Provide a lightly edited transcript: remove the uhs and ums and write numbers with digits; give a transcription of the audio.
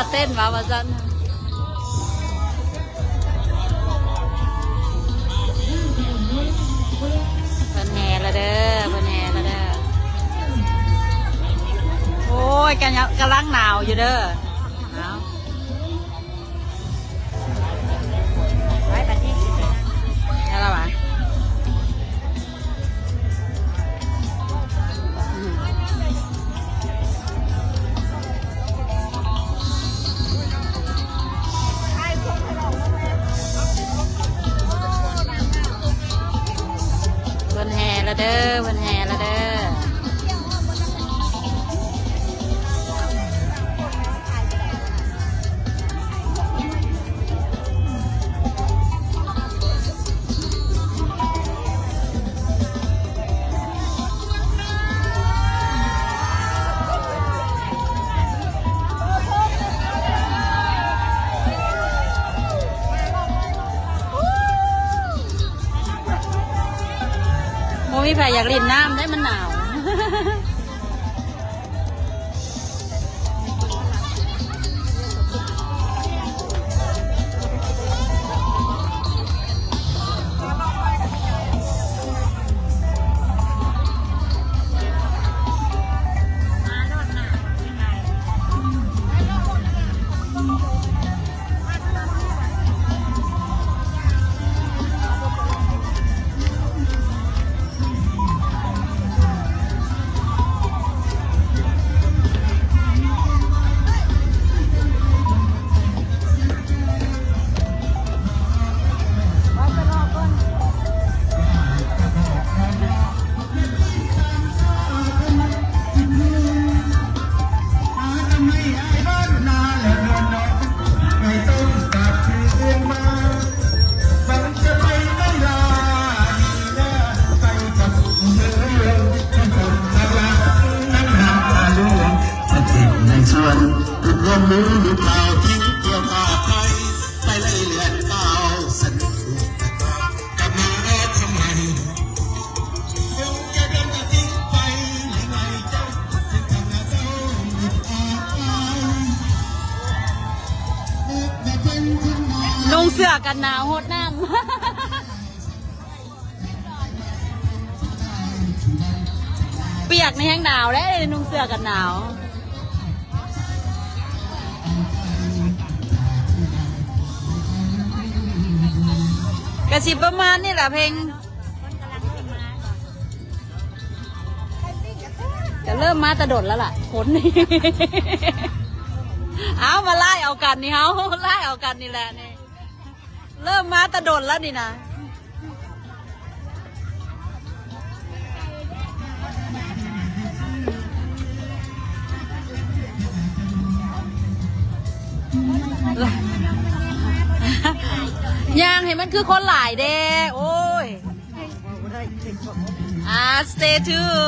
กระเต้นมาว่าซั่นเพิ่นแห่ละเด้อเพิ่นแห่ละเด้อโอ้ยกำลังหนาวอยู่เด้อหนาวไว้บัดนี้ได้แล้ววะวันแห่ละเด้อวันแห่ละเด้อโมมีใครอยากเล่นน้ำได้มันหนาวร่วมมือหรือเปล่าทิ้งเกี่ยวกับใครไปเลยเลือนเก่าสนุกกับมือแรกทำไมคงจะเดินจะทิ้งไปยังไงเจ้าถึงทำงานเจ้าหยุดออกไปนุ่งเสื้อกันหนาวโหดน้ำ เปียกในแห้งหนาวแล้วนุ่งเสื้อกันหนาวกระสิบประมาณนี่แหละเพลงจะเริ่มมาตะดดแล้วล่ะขนนี่ เอามาไล่เอากันนี่เอาไล่เอากันนี่แหละนี่เริ่มมาตะดดแล้วนี่นะย่างเห็นมันคือคนหลายเด้โอ้ยstay tuned